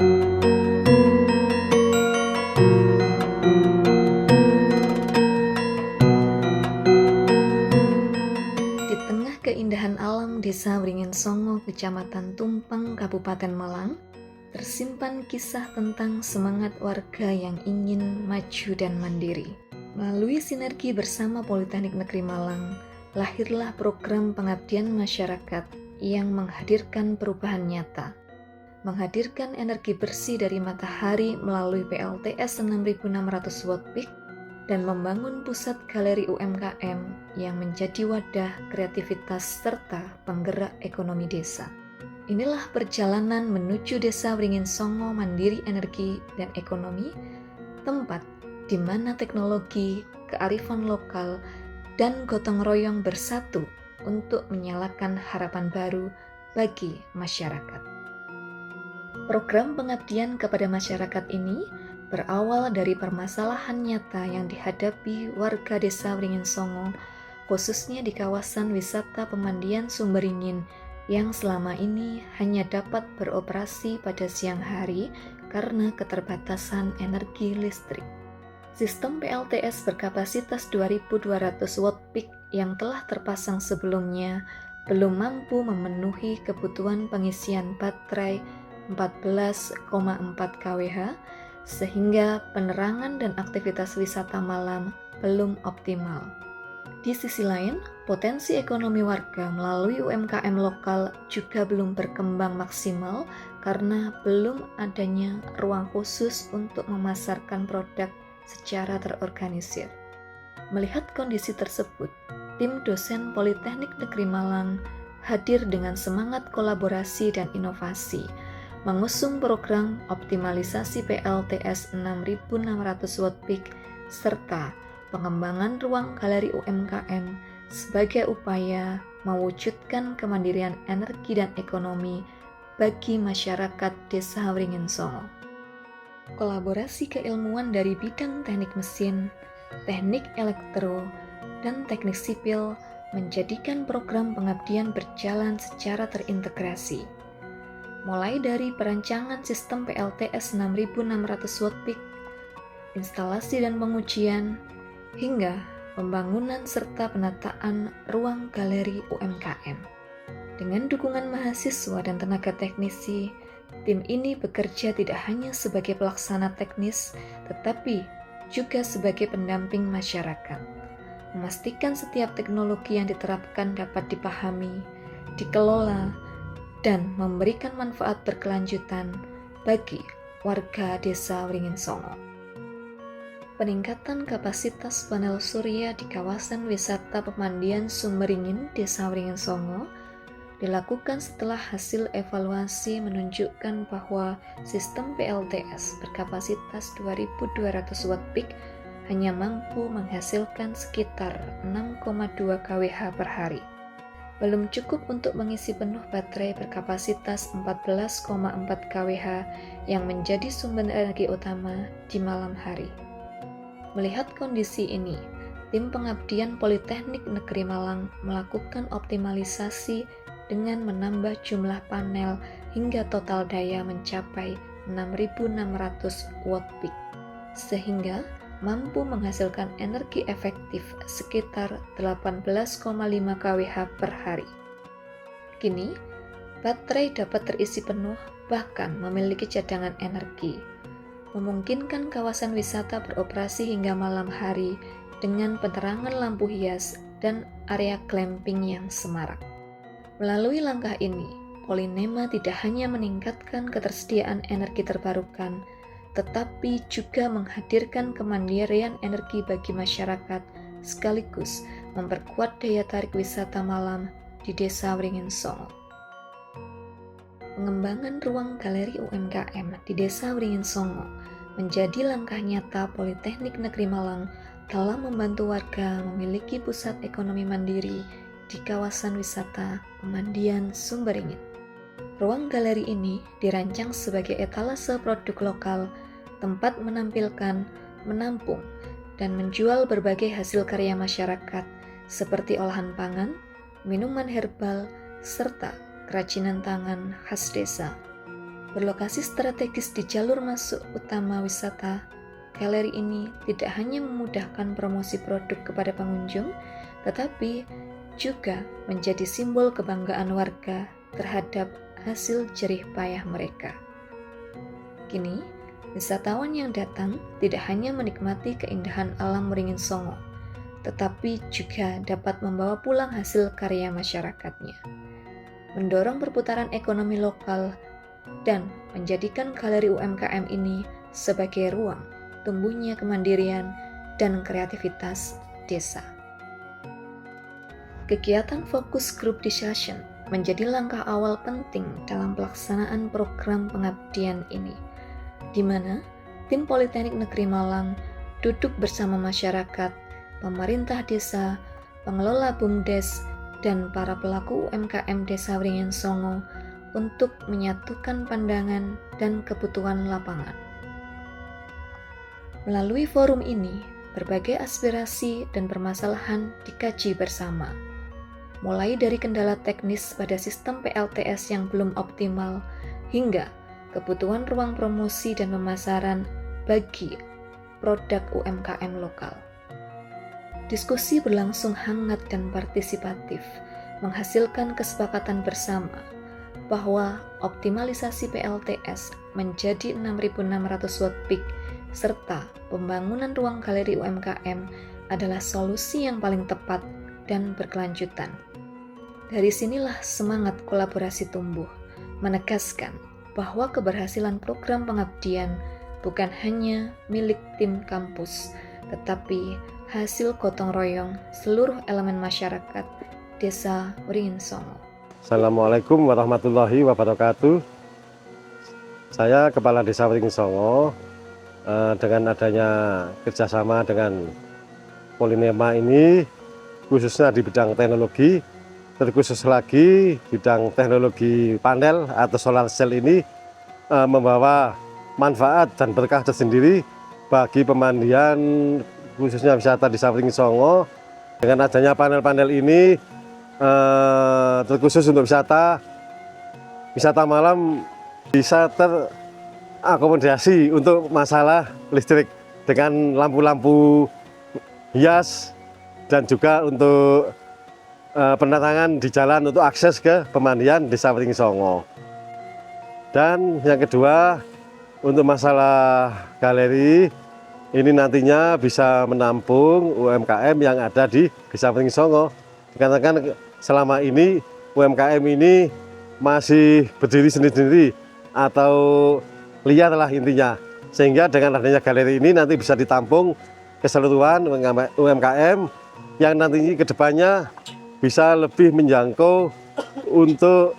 Di tengah keindahan alam Desa Wringin Songo, Kecamatan Tumpang, Kabupaten Malang, tersimpan kisah tentang semangat warga yang ingin maju dan mandiri. Melalui sinergi bersama Politeknik Negeri Malang, lahirlah program pengabdian masyarakat yang menghadirkan perubahan nyata. Menghadirkan energi bersih dari matahari melalui PLTS 6600 watt peak dan membangun pusat galeri UMKM yang menjadi wadah kreativitas serta penggerak ekonomi desa. Inilah perjalanan menuju Desa Wringin Songo mandiri energi dan ekonomi, tempat di mana teknologi, kearifan lokal, dan gotong royong bersatu untuk menyalakan harapan baru bagi masyarakat. Program pengabdian kepada masyarakat ini berawal dari permasalahan nyata yang dihadapi warga Desa Wringin Songo, khususnya di kawasan wisata pemandian Sumberingin yang selama ini hanya dapat beroperasi pada siang hari karena keterbatasan energi listrik. Sistem PLTS berkapasitas 2200 watt peak yang telah terpasang sebelumnya belum mampu memenuhi kebutuhan pengisian baterai 14,4 kWh, sehingga penerangan dan aktivitas wisata malam belum optimal. Di sisi lain, potensi ekonomi warga melalui UMKM lokal juga belum berkembang maksimal karena belum adanya ruang khusus untuk memasarkan produk secara terorganisir. Melihat kondisi tersebut, tim dosen Politeknik Negeri Malang hadir dengan semangat kolaborasi dan inovasi, mengusung program optimalisasi PLTS 6600 watt peak serta pengembangan ruang galeri UMKM sebagai upaya mewujudkan kemandirian energi dan ekonomi bagi masyarakat Desa Wringin Songo. Kolaborasi keilmuan dari bidang teknik mesin, teknik elektro, dan teknik sipil menjadikan program pengabdian berjalan secara terintegrasi. Mulai dari perancangan sistem PLTS 6600 watt peak, instalasi dan pengujian, hingga pembangunan serta penataan ruang galeri UMKM. Dengan dukungan mahasiswa dan tenaga teknisi, tim ini bekerja tidak hanya sebagai pelaksana teknis, tetapi juga sebagai pendamping masyarakat, memastikan setiap teknologi yang diterapkan dapat dipahami, dikelola, dan memberikan manfaat berkelanjutan bagi warga Desa Wringin Songo. Peningkatan kapasitas panel surya di kawasan wisata pemandian Sumberingin Desa Wringin Songo dilakukan setelah hasil evaluasi menunjukkan bahwa sistem PLTS berkapasitas 2200 watt peak hanya mampu menghasilkan sekitar 6,2 kWh per hari. Belum cukup untuk mengisi penuh baterai berkapasitas 14,4 kWh yang menjadi sumber energi utama di malam hari. Melihat kondisi ini, tim pengabdian Politeknik Negeri Malang melakukan optimalisasi dengan menambah jumlah panel hingga total daya mencapai 6.600 watt peak, sehingga mampu menghasilkan energi efektif sekitar 18,5 kWh per hari. Kini, baterai dapat terisi penuh bahkan memiliki cadangan energi, memungkinkan kawasan wisata beroperasi hingga malam hari dengan penerangan lampu hias dan area glamping yang semarak. Melalui langkah ini, Polinema tidak hanya meningkatkan ketersediaan energi terbarukan, tetapi juga menghadirkan kemandirian energi bagi masyarakat, sekaligus memperkuat daya tarik wisata malam di Desa Wringin Songo. Pengembangan ruang galeri UMKM di Desa Wringin Songo menjadi langkah nyata Politeknik Negeri Malang dalam membantu warga memiliki pusat ekonomi mandiri di kawasan wisata pemandian Sumberingin. Ruang galeri ini dirancang sebagai etalase produk lokal, tempat menampilkan, menampung, dan menjual berbagai hasil karya masyarakat seperti olahan pangan, minuman herbal, serta kerajinan tangan khas desa. Berlokasi strategis di jalur masuk utama wisata, galeri ini tidak hanya memudahkan promosi produk kepada pengunjung, tetapi juga menjadi simbol kebanggaan warga terhadap hasil jerih payah mereka. Kini, wisatawan yang datang tidak hanya menikmati keindahan alam Waringin Songo, tetapi juga dapat membawa pulang hasil karya masyarakatnya, mendorong perputaran ekonomi lokal, dan menjadikan galeri UMKM ini sebagai ruang tumbuhnya kemandirian dan kreativitas desa. Kegiatan fokus group discussion menjadi langkah awal penting dalam pelaksanaan program pengabdian ini, di mana tim Politeknik Negeri Malang duduk bersama masyarakat, pemerintah desa, pengelola BUMDes, dan para pelaku UMKM Desa Waringin Songo untuk menyatukan pandangan dan kebutuhan lapangan. Melalui forum ini, berbagai aspirasi dan permasalahan dikaji bersama, mulai dari kendala teknis pada sistem PLTS yang belum optimal, hingga kebutuhan ruang promosi dan pemasaran bagi produk UMKM lokal. Diskusi berlangsung hangat dan partisipatif, menghasilkan kesepakatan bersama bahwa optimalisasi PLTS menjadi 6.600 watt peak serta pembangunan ruang galeri UMKM adalah solusi yang paling tepat dan berkelanjutan. Dari sinilah semangat kolaborasi tumbuh, menegaskan bahwa keberhasilan program pengabdian bukan hanya milik tim kampus, tetapi hasil gotong royong seluruh elemen masyarakat Desa Waringin Songo. Assalamualaikum warahmatullahi wabarakatuh. Saya Kepala Desa Waringin Songo. Dengan adanya kerjasama dengan Polinema ini, khususnya di bidang teknologi, terkhusus lagi bidang teknologi panel atau solar cell ini membawa manfaat dan berkah tersendiri bagi pemandian khususnya wisata Desa Waringin Songo. Dengan adanya panel-panel ini terkhusus untuk wisata malam bisa terakomodasi untuk masalah listrik dengan lampu-lampu hias dan juga untuk penerangan di jalan untuk akses ke pemandian Desa Waringin Songo. Dan yang kedua, untuk masalah galeri ini nantinya bisa menampung UMKM yang ada di Desa Waringin Songo. Dikarenakan selama ini UMKM ini masih berdiri sendiri-sendiri atau liar lah intinya. Sehingga dengan adanya galeri ini nanti bisa ditampung keseluruhan UMKM yang nantinya kedepannya bisa lebih menjangkau untuk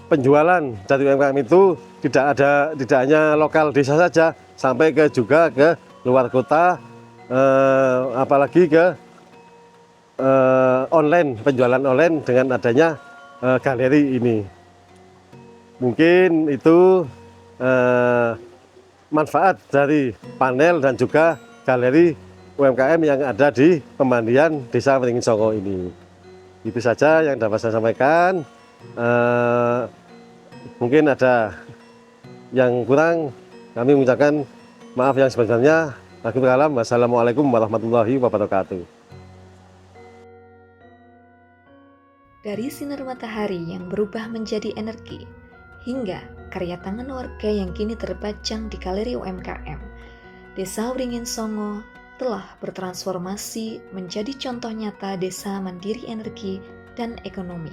penjualan dari UMKM itu tidak hanya lokal desa saja, sampai juga ke luar kota, apalagi ke online, penjualan online dengan adanya galeri ini. Mungkin itu manfaat dari panel dan juga galeri UMKM yang ada di pemandian Desa Waringin Songo ini. Itu saja yang dapat saya sampaikan. Mungkin ada yang kurang, kami mengucapkan maaf yang sebenarnya. Wassalamualaikum warahmatullahi wabarakatuh. Dari sinar matahari yang berubah menjadi energi, hingga karya tangan warga yang kini terpajang di galeri UMKM, Desa Waringin Songo telah bertransformasi menjadi contoh nyata desa mandiri energi dan ekonomi.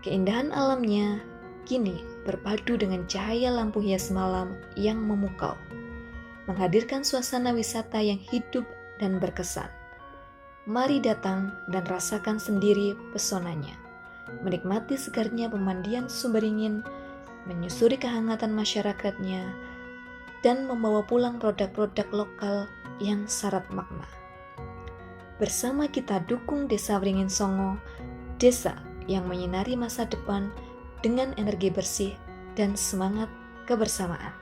Keindahan alamnya kini berpadu dengan cahaya lampu hias malam yang memukau, menghadirkan suasana wisata yang hidup dan berkesan. Mari datang dan rasakan sendiri pesonanya, menikmati segarnya pemandian Sumberingin, menyusuri kehangatan masyarakatnya, dan membawa pulang produk-produk lokal yang syarat makna. Bersama kita dukung Desa Waringin Songo, desa yang menyinari masa depan dengan energi bersih dan semangat kebersamaan.